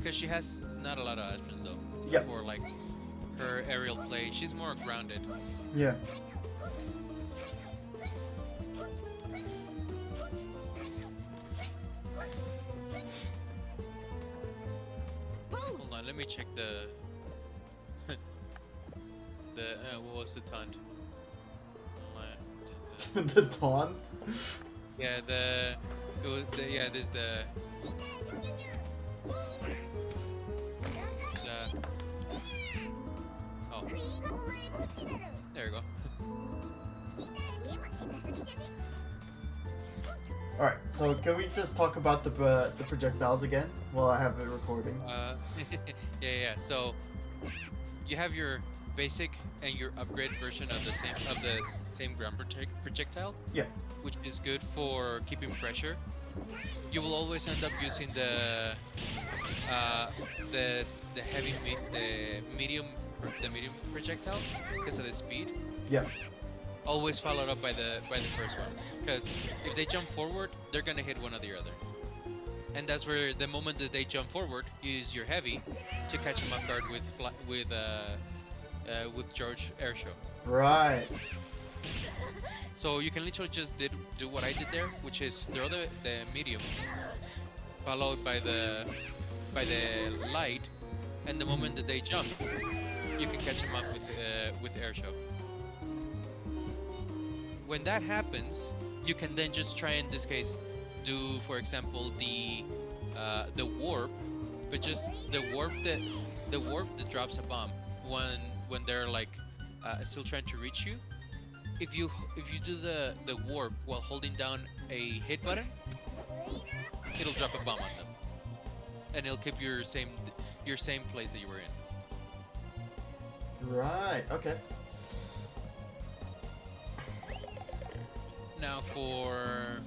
because she has not a lot of options though. Yep. For like her aerial play, she's more grounded. Yeah. Hold on, let me check the what was the taunt? The taunt. Yeah, it was yeah, there's the oh, there you go. All right. So can we just talk about the projectiles again while I have it recording? Yeah. So you have your basic and your upgrade version of the same ground projectile, Yeah. which is good for keeping pressure. You will always end up using uh, the medium projectile because of the speed. Yeah. Always followed up by the first one, because if they jump forward, they're gonna hit one or the other, and that's where the moment that they jump forward, you use your heavy to catch them off guard with George Airshow. Right. So you can literally just do what I did there, which is throw the medium, followed by the light, and the moment that they jump, you can catch them off with Airshow. When that happens, you can then just try, in this case, do, for example, the warp, but just the warp that drops a bomb when they're like still trying to reach you. If you do the warp while holding down a hit button, it'll drop a bomb on them, and it'll keep your same place that you were in. Right. Okay. Now, for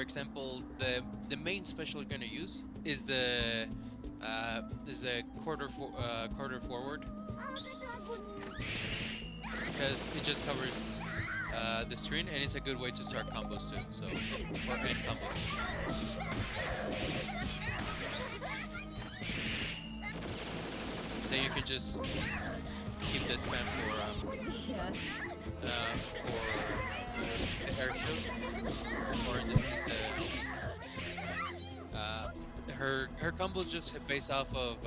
example, the main special you're gonna use is the quarter forward, because it just covers the screen, and it's a good way to start combos too. So, or end combos. Then you can just keep the spam for the air shows, or in this case, her combos just base off of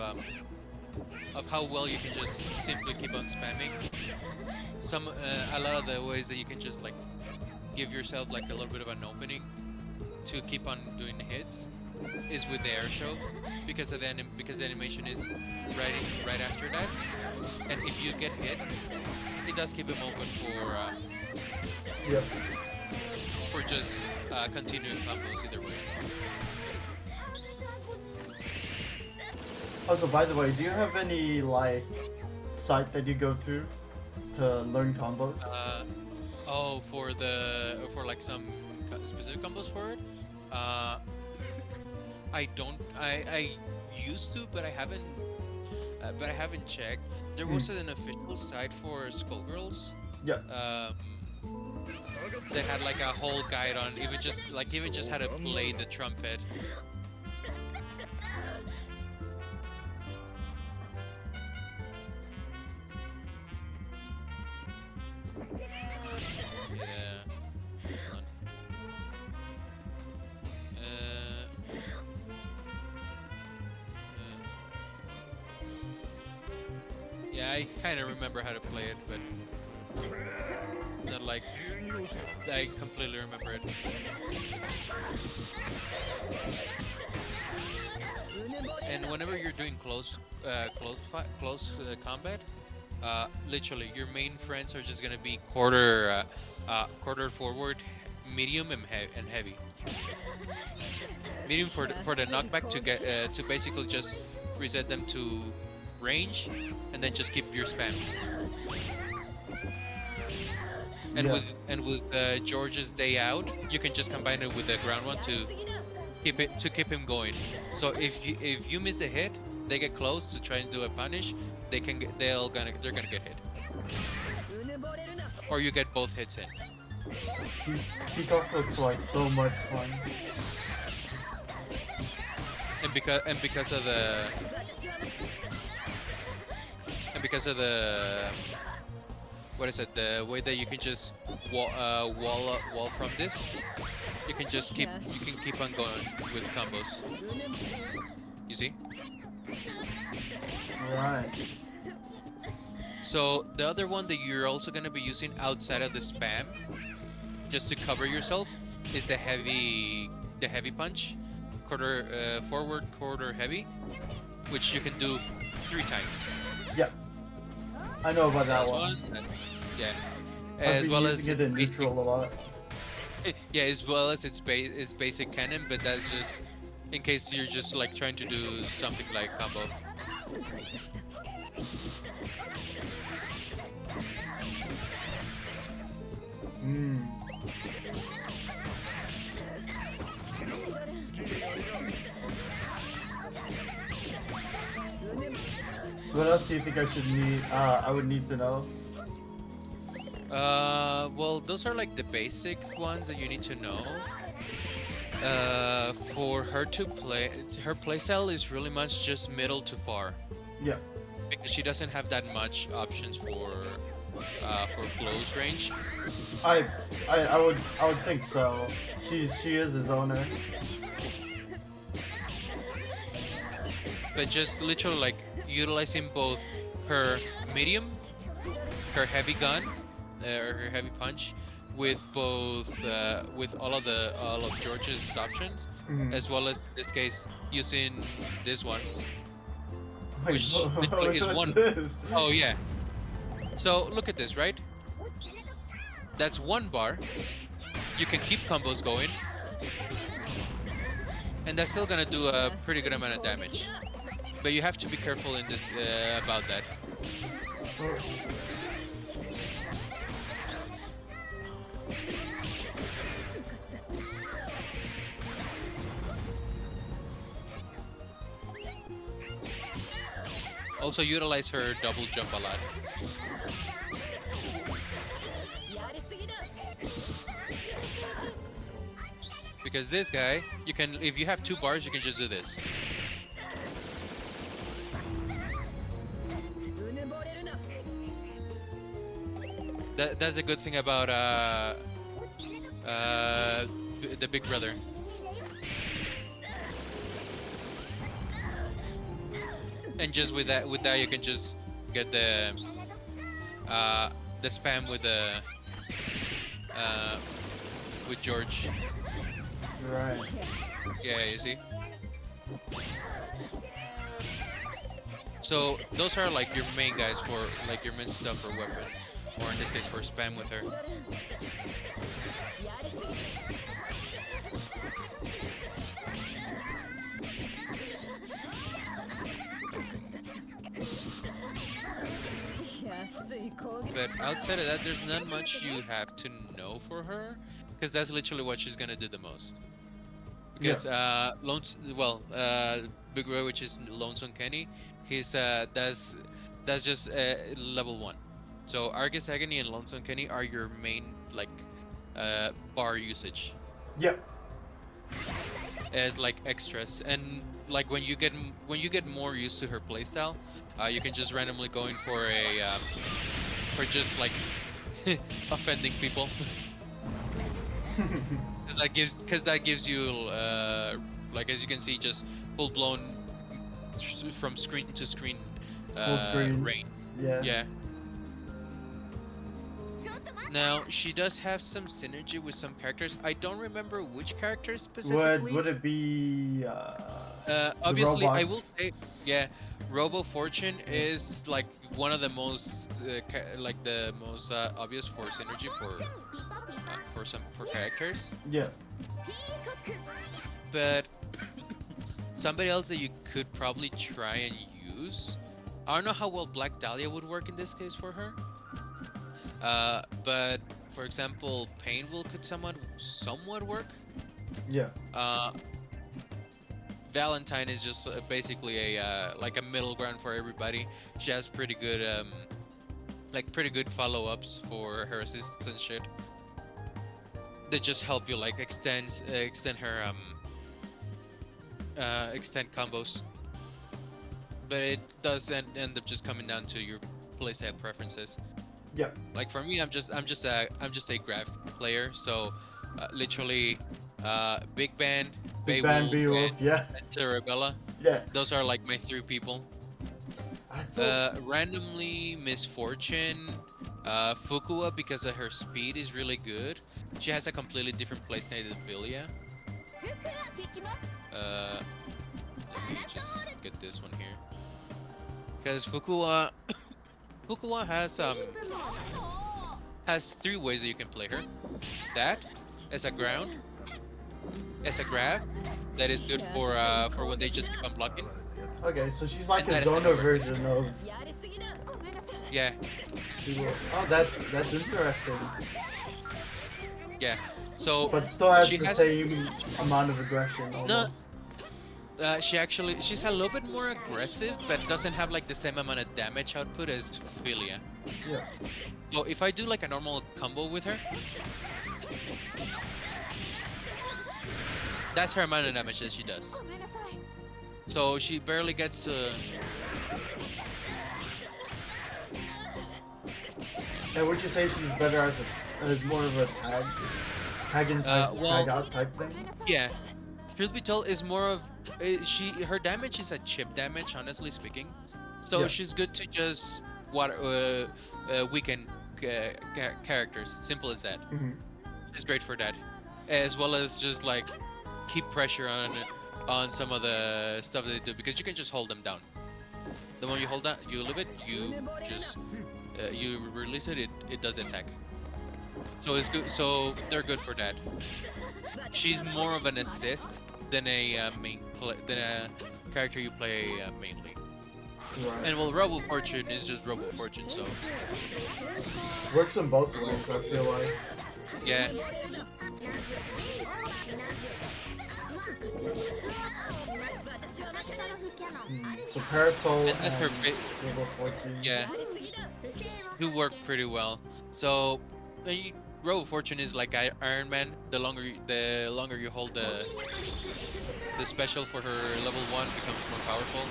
how well you can just simply keep on spamming. A lot of the ways that you can just like give yourself like a little bit of an opening to keep on doing hits is with the air show, because the animation is right after that, and if you get hit, it does keep him open Yep. for just continuing combos either way. Also, by the way, do you have any like site that you go to learn combos? For like some specific combos for it. Uh, I don't. I used to, but I haven't. But I haven't checked. There was an official site for Skullgirls. Yeah. That had like a whole guide on even just how to play the trumpet. Yeah. Hold on. Yeah, I kind of remember how to play it, but not like I completely remember it. And whenever you're doing close combat, literally your main friends are just gonna be quarter forward, medium, and heavy. Medium for the knockback to get to basically just reset them to range, and then just keep your spam. And Yeah. with George's day out, you can just combine it with the ground one to keep him going. So if you miss a hit, they get close to try and do a punish. They're gonna get hit, or you get both hits in. Peacock looks like so much fun. and because of the what is it, the way that you can just wall from this, you can keep on going with combos. You see? Right. So the other one that you're also gonna be using outside of the spam, just to cover yourself, is the heavy punch, quarter forward, quarter heavy, which you can do 3 times. Yeah, I know about So that that's one. one. Yeah. I've As been well using as it in basic, neutral a lot. yeah, as well as its basic cannon, but that's just in case you're just like trying to do something like combo. Hmm. What else do you think I should need? I would need to know. Well, those are like the basic ones that you need to know. For her to play, her playstyle is really much just middle to far Yeah, because she doesn't have that much options for close range. I, I would think so. She is his owner. But just literally like utilizing both her medium, her heavy gun, or her heavy punch, with both with all of George's options, Mhm. as well as in this case using this one, Wait, which literally is what's one. this? Oh yeah. So look at this, right? That's one bar. You can keep combos going, and that's still gonna do a pretty good amount of damage. But you have to be careful in this about that. Also utilize her double jump a lot. Because this guy, you can, if you have 2 bars, you can just do this. That's a good thing about the big brother. And just with that you can just get the spam uh, with George. Right. Yeah, you see. So those are like your main guys for like your main stuff for weapon, or in this case for spam with her. But outside of that, there's not much you have to know for her, because that's literally what she's gonna do the most. Yeah. Because Big Ray, which is Lonesome Kenny, he's that's just level 1. So Argus Agony and Lonesome Kenny are your main like bar usage Yeah. as like extras, and like when you get more used to her playstyle, you can just randomly go in for a for just like offending people. Because that gives you like, as you can see, just full blown from screen to screen Full screen. range. Yeah. Yeah. Now she does have some synergy with some characters. I don't remember which characters specifically. Would it be the Obviously, I robot? will say, yeah, Robo Fortune is like one of the most like the most obvious for synergy for characters. Yeah. But somebody else that you could probably try and use. I don't know how well Black Dahlia would work in this case for her. But for example, Pain will could somewhat work. Yeah. Valentine is just basically a like a middle ground for everybody. She has pretty good pretty good follow-ups for her assists and shit. That just help you like extend her extend combos, but it does end up just coming down to your playset preferences. Yeah. Like for me, I'm just a graph player, so literally, Big Band, Big Bang Beowulf, Beowulf, yeah. and Cerebella. Yeah. Those are like my three people. That's a, Randomly, Misfortune, Fukua, because of her speed is really good. She has a completely different playstyle than Villia. Uh, Let me just get this one here, because Fukua has three ways that you can play her. That as a ground, as a grab, that is good for when they just keep on blocking. okay, so she's like And a that is Zona another. version of. Yeah, Oh, that's interesting. yeah. So But still has she the has same amount of aggression no. almost. She's a little bit more aggressive, but doesn't have like the same amount of damage output as Philia. Yeah. So if I do like a normal combo with her, that's her amount of damage that she does. So she barely gets to. And would you say she's better as more of a tag in Well, tag out type thing? yeah. Truth be told, is more of her damage is a chip damage, honestly speaking. So Yeah. she's good to just weaken characters. Simple as that. Mm-hmm. She's great for that, as well as just like keep pressure on some of the stuff they do, because you can just hold them down. The moment you hold that, you leave it, you just you release it, it does attack. So it's good. So they're good for that. She's more of an assist than a than a character you play mainly. Right. And well, Robo Fortune is just Robo Fortune, so Works on both ways, I feel like. yeah. So Parasol And that's her Global Fortune. yeah, do work pretty well. So Robo Fortune is like Iron Man. The longer you hold the special for her level 1 becomes more powerful.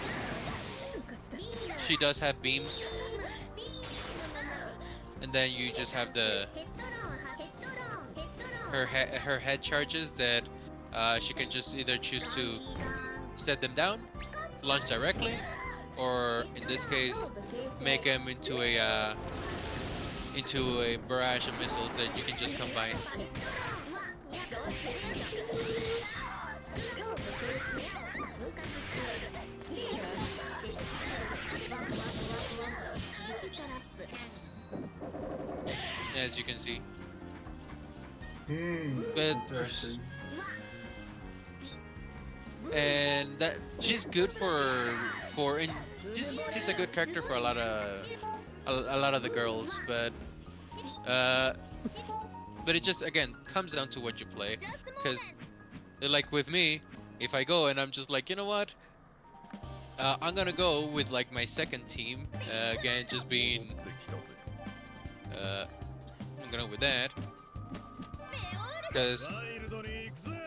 She does have beams, and then you just have her head charges that she can just either choose to set them down, launch directly, or in this case, make them into a barrage of missiles that you can just combine. As you can see. But Interesting. and that she's good and she's a good character for a lot of the girls, but it just again comes down to what you play, because like with me, if I go and I'm just like, you know what, I'm gonna go with like my second team, again just being I'm gonna go with that, because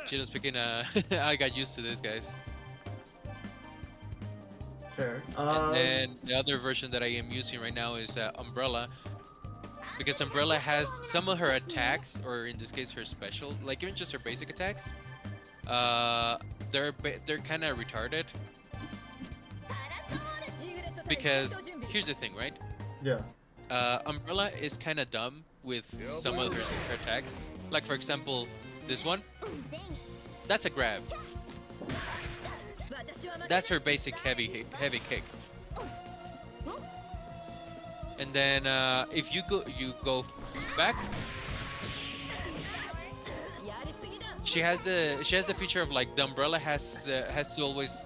generally speaking, I got used to this, guys. Fair. And then the other version that I am using right now is Umbrella, because Umbrella has some of her attacks, or in this case her special, like even just her basic attacks, they're kind of retarded. Because here's the thing, right? Yeah. Umbrella is kind of dumb with some of her attacks. Like for example, this one, that's a grab. That's her basic heavy kick. And then if you go back, she has the feature of like the umbrella has to always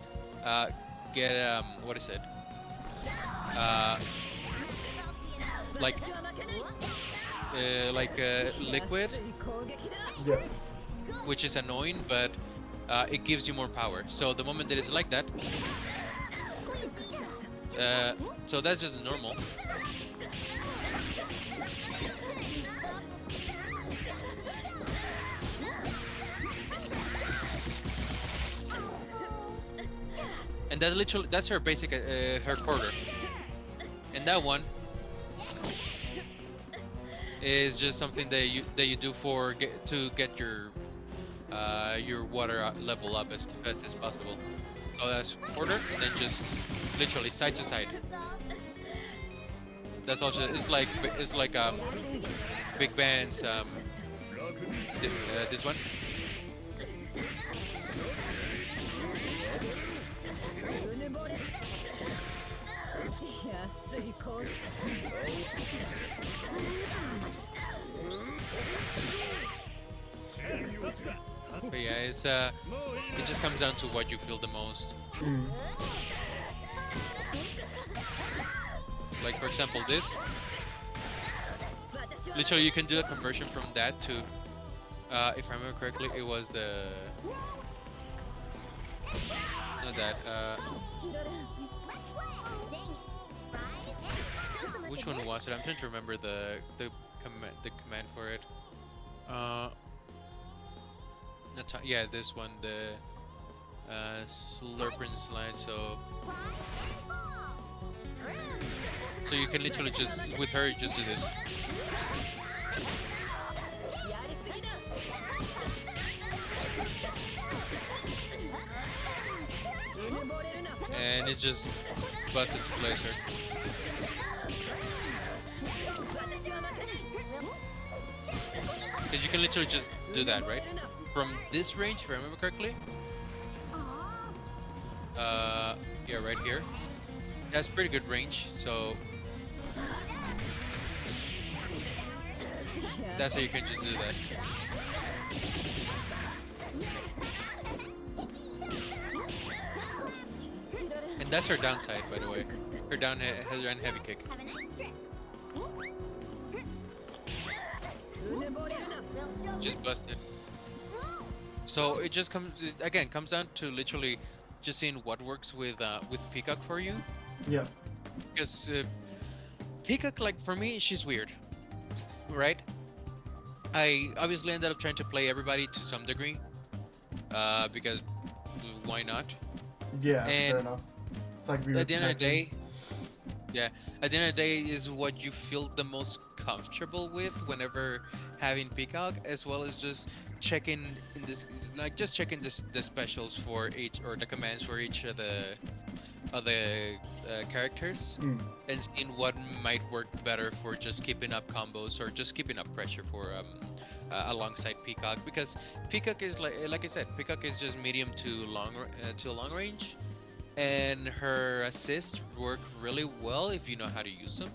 get what is it? Like liquid, Yeah. which is annoying, but it gives you more power. So the moment that it's like that, so that's just normal. and that's her basic her quarter. And that one is just something that you do to get your water level up as fast as possible. So that's quarter, and then just literally side to side. That's also it's like Big Band's this one. But yeah, it just comes down to what you feel the most. Like for example, this. Literally, you can do a conversion from that to, if I remember correctly, it was the not that. Which one was it? I'm trying to remember the command for it. Yeah, this one, the slurp and slide. So you can literally just with her just do this. And it's just busted to place her. Because you can literally just do that, right? From this range, if I remember correctly. Yeah, right here. That's pretty good range, so that's how you can just do that. And that's her downside, by the way. Her heavy kick. Just busted. So it just comes down to literally just seeing what works with Peacock for you. Yeah. Because Peacock, like for me, she's weird, right? I obviously ended up trying to play everybody to some degree, because why not? Yeah, and fair enough. It's like at the end of the day, yeah, at the end of the day is what you feel the most comfortable with whenever having Peacock, as well as just checking in this, like just checking the specials for each, or the commands for each of the characters, and seeing what might work better for just keeping up combos or just keeping up pressure for alongside Peacock. Because Peacock is like I said, Peacock is just medium to long range, and her assists work really well if you know how to use them.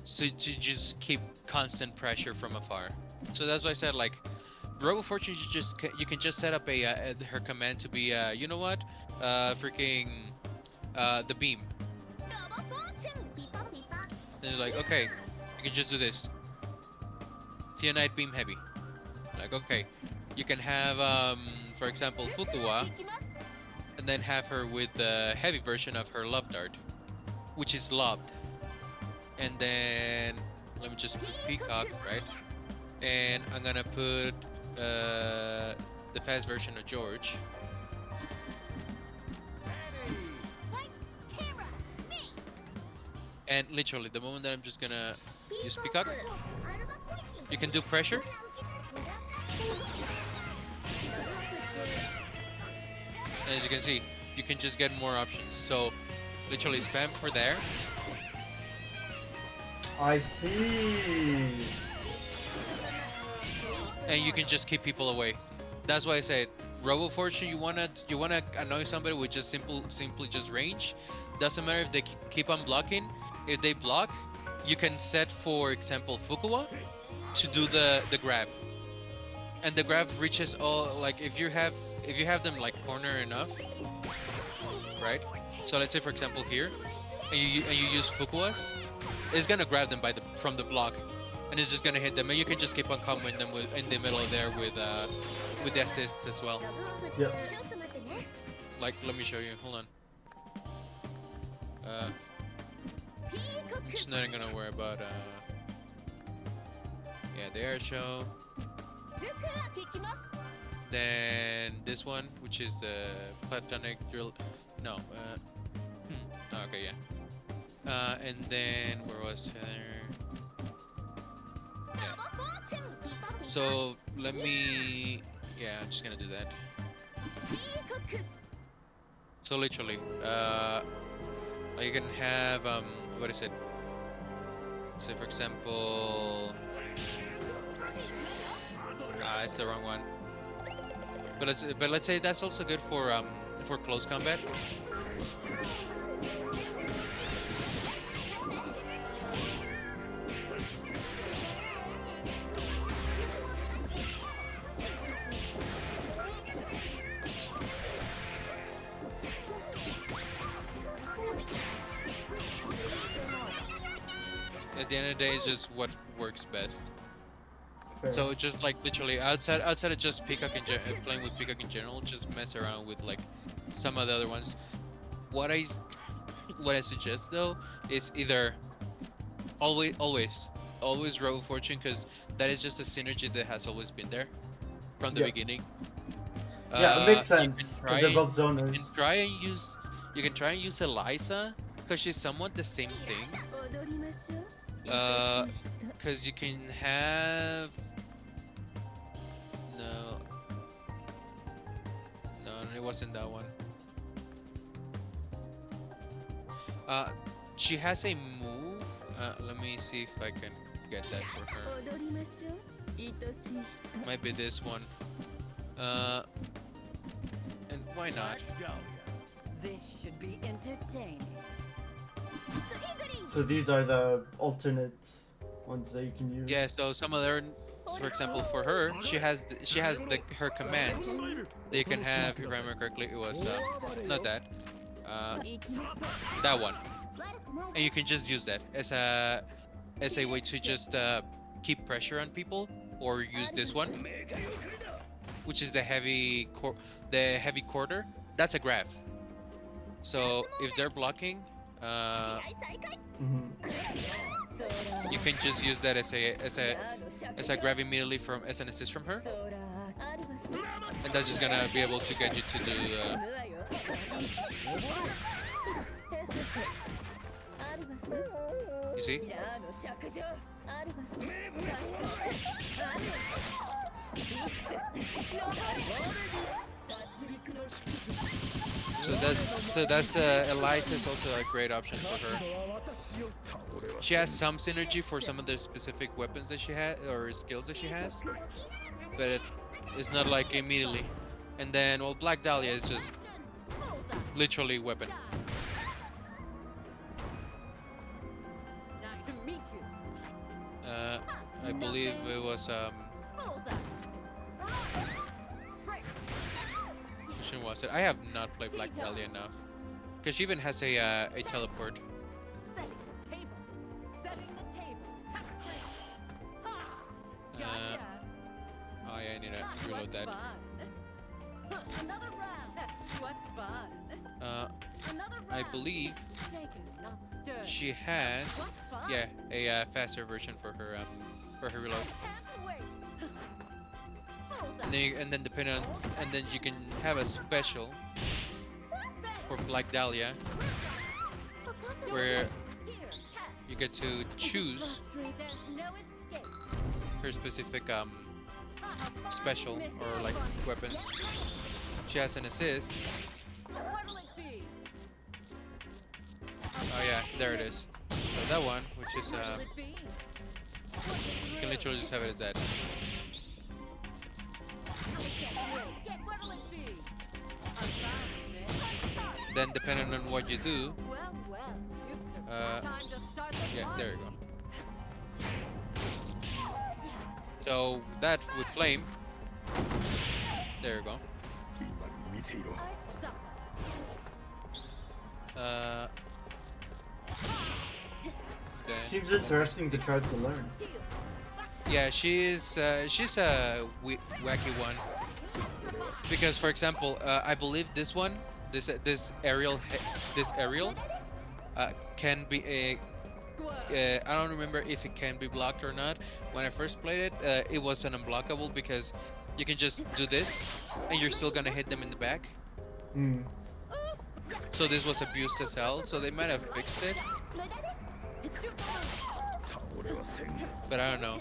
So to just keep constant pressure from afar. So that's why I said, like, Robo Fortune, you can just set up her command to be you know what, freaking the beam. And you're like, okay, you can just do this. Theonite beam heavy. Like, okay, you can have for example Fukuwa, and then have her with the heavy version of her love dart, which is lobbed. And then let me just put Peacock, right? And I'm gonna put the fast version of George. And literally, the moment that I'm just gonna use Peacock, you can do pressure. And as you can see, you can just get more options. So literally spam for there. I see. And you can just keep people away. That's why I said Robo Fortune. You wanna annoy somebody with just simply just range. Doesn't matter if they keep on blocking. If they block, you can set, for example, Fukuwa to do the grab, and the grab reaches all. Like if you have them like corner enough, right? So let's say for example here, and you use Fukuwa's, it's gonna grab them from the block, and it's just gonna hit them, and you can just keep on comboing them in the middle there with the assists as well. Yep. Like, let me show you. Hold on. I'm just not gonna worry about yeah, the air show. Then this one, which is the platonic drill. No. Okay, yeah. And then where was her? Yeah. So let me. Yeah, I'm just gonna do that. So literally, you can have what is it? Say for example, it's the wrong one. But let's say that's also good for close combat. At the end of the day, it's just what works best. Fair. So just like literally outside of just Peacock playing with Peacock in general, just mess around with like some of the other ones. What I suggest though is either always Row of Fortune, because that is just a synergy that has always been there from the Yeah. beginning. Yeah, it makes You sense can because they're both You zoners. can try and use Eliza, because she's somewhat the same thing. Because you can have no, it wasn't that one. She has a move. Let me see if I can get that for her. Might be this one. And why not? This should be entertaining. So these are the alternate ones that you can use. Yeah. So some of their, for example, for her, she has her commands that you can have. If I remember correctly, it was not that. That one, and you can just use that as a way to just keep pressure on people, or use this one, which is the heavy quarter. That's a grab. So if they're blocking, you can just use that as a grab immediately as an assist from her, and that's just gonna be able to get you to do. You see? So that's Eliza is also a great option for her. She has some synergy for some of the specific weapons that she has or skills that she has, but it's not like immediately. And then well, Black Dahlia is just literally weapon. Nice to meet you. I believe it was which one was it? I have not played Black Dahlia enough, because she even has a teleport. Setting the table. Setting the table. Oh yeah, I need to reload that. Another round. What fun. Another round. I believe Shaken, not stirred. she has a faster version for her reload. And then depending on, and then you can have a special for Black Dahlia where you get to choose her specific special or like weapons. She has an assist. Oh yeah, there it is. So that one, which is you can literally just have it as that. Then depending on what you do, yeah, there you go. So that with flame, there you go. Then Seems interesting to try to learn. yeah, she's a wacky one, because for example, I believe this one, this aerial can be I don't remember if it can be blocked or not. When I first played it, it was an unblockable, because you can just do this and you're still gonna hit them in the back. So this was abused as hell. So they might have fixed it, but I don't know.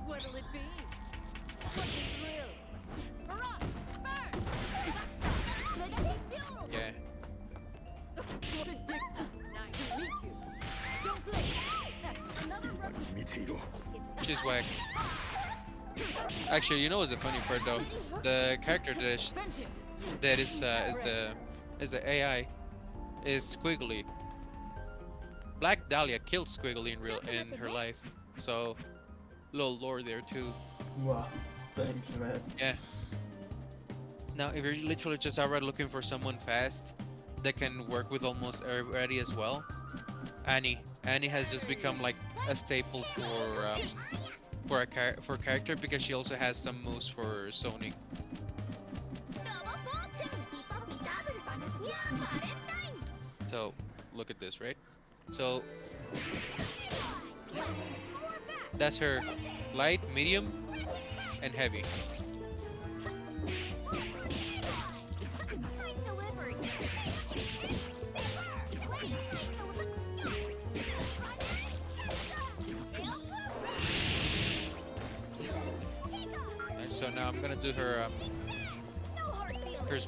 What'll it be? What's the thrill? Hurrah! Burn! Yeah. Nice to meet you. Don't blink. Another rookie. She's whack. Actually, you know what's the funny part though? The character that is the AI is Squiggly. Black Dahlia killed Squiggly in her life, so little lore there too. Wow. Thanks, man. Yeah. Now, if you're literally just outright looking for someone fast that can work with almost everybody as well, Annie. Annie has just become like a staple for character because she also has some moves for Sonic. So look at this, right? So that's her light, medium, and heavy. And so now I'm gonna do her her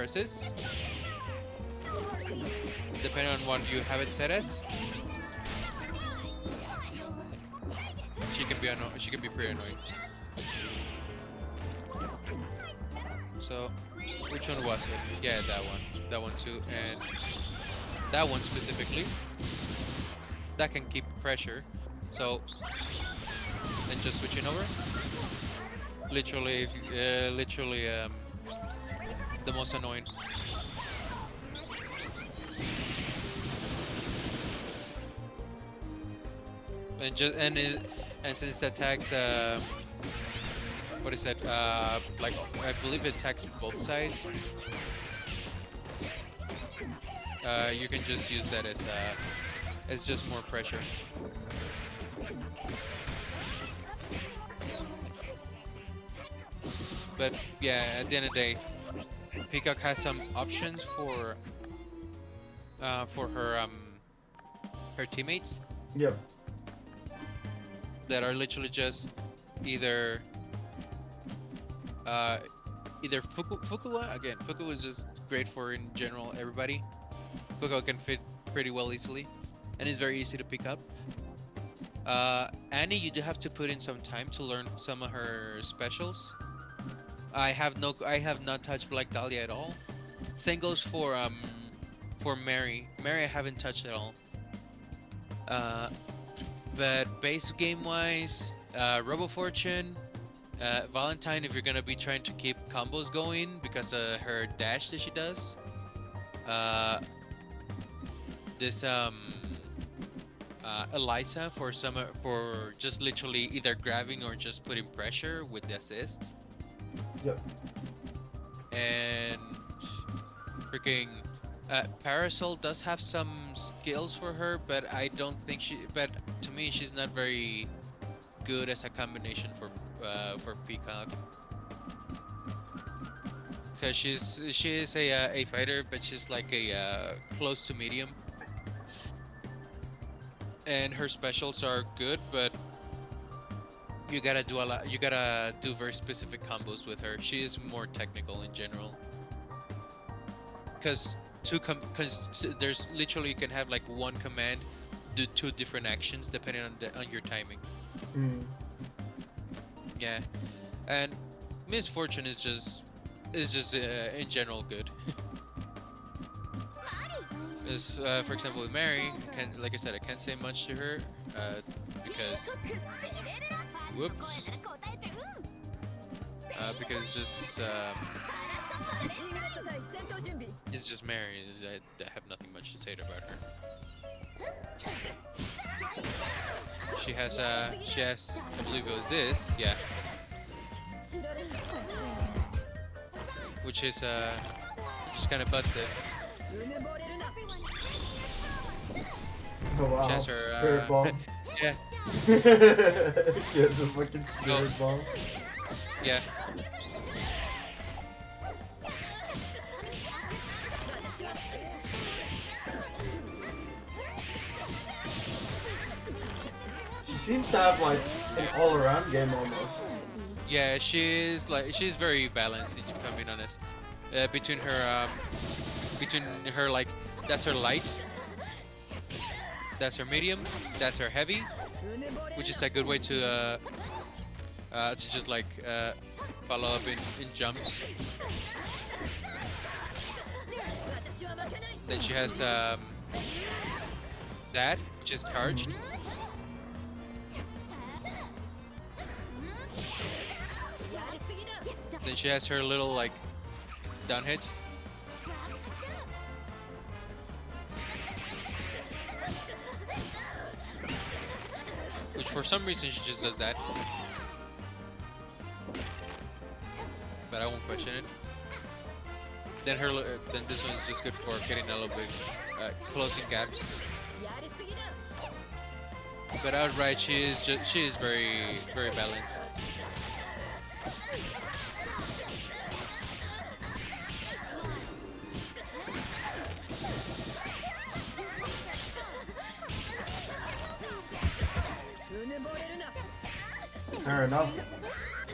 assists, depending on what you have it set as. She can be pretty annoying. So, which one was it? Yeah, that one too, and that one specifically. That can keep pressure. So, then just switching over. Literally, the most annoying. And since it attacks, what is that? Like I believe it attacks both sides. You can just use that as just more pressure. But yeah, at the end of the day, Peacock has some options for her teammates Yep. that are literally just either Fukuwa again. Fukuwa is just great for in general everybody. Fukuwa can fit pretty well easily, and is very easy to pick up. Annie, you do have to put in some time to learn some of her specials. I have not touched Black Dahlia at all. Same goes for Mary. Mary I haven't touched at all. But base game wise, Robo Fortune, Valentine if you're gonna be trying to keep combos going because of her dash that she does. This Eliza for just literally either grabbing or just putting pressure with the assists. Yep. And freaking Parasol does have some skills for her, but I don't think but to me she's not very good as a combination for Peacock. Cause she is a fighter, but she's like a close to medium. And her specials are good, but you gotta do a lot. You gotta do very specific combos with her. She is more technical in general. Cause there's literally you can have like one command do two different actions depending on your timing. Mm. Yeah, and Miss Fortune is just in general good. As for example with Mary, like I said, I can't say much to her because whoops, because it's just Mary. I have nothing much to say about her. She has I believe it was this, yeah, which is just kind of busted. Oh wow. She has her, Spirit ball. Yeah, She has a fucking spirit ball. yeah. seems to have like an all-around game almost. Yeah, she's very balanced. If I'm being honest, between her like that's her light, that's her medium, that's her heavy, which is a good way to just like follow up in jumps. Then she has that, which is charged. Then she has her little like down hits. Which for some reason she just does that. But I won't question it. Then then this one's just good for getting a little bit closing gaps. But outright she is very balanced. Fair enough.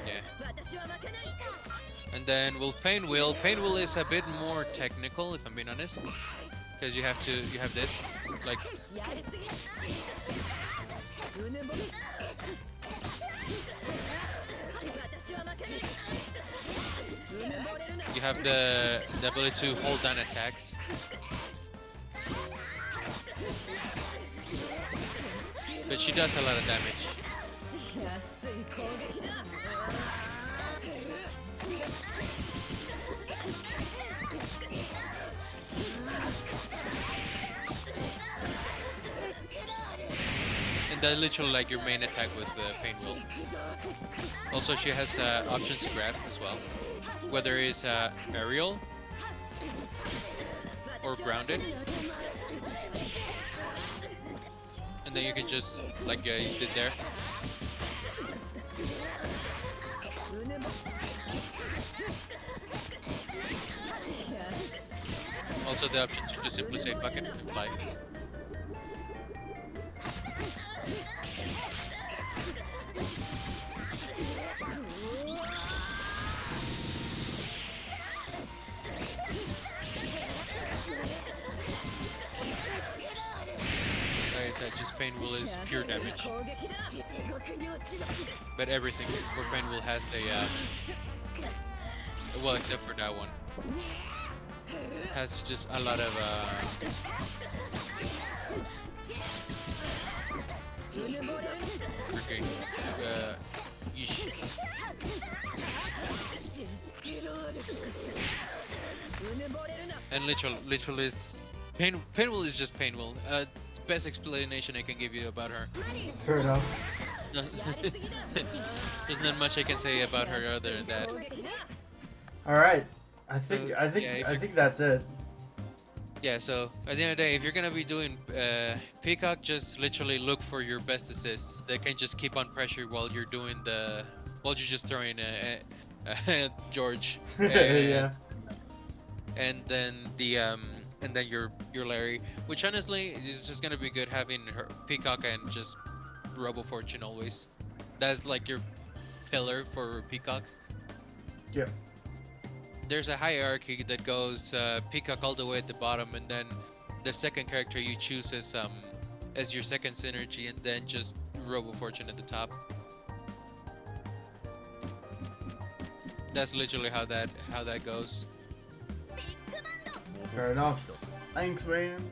Yeah. And then with Pain Wheel is a bit more technical, if I'm being honest, because you have this, like, you have the ability to hold down attacks. But she does a lot of damage. And that's literally like your main attack with the Pain Wheel. Also, she has options to grab as well, whether it's aerial or grounded. And then you can just, like you did there. Also the option to just simply say fuck it and fly. Like I said, just Pain Wheel is pure damage. But everything for Pain Wheel has a well, except for that one, has just a lot of freaking yeesh. And literally is Pain Wheel is just Pain Wheel. Best explanation I can give you about her. Fair enough. There's not much I can say about her other than that. All right. I think that's it. Yeah, so at the end of the day, if you're gonna be doing Peacock, just literally look for your best assists. They can just keep on pressure while you're just throwing George. Yeah. And then your Larry, which honestly is just gonna be good having her Peacock and just Robo Fortune always. That's like your pillar for Peacock. Yep. There's a hierarchy that goes Peacock all the way at the bottom, and then the second character you choose as your second synergy, and then just Robo Fortune at the top. That's literally how that goes. Fair enough. Thanks, man.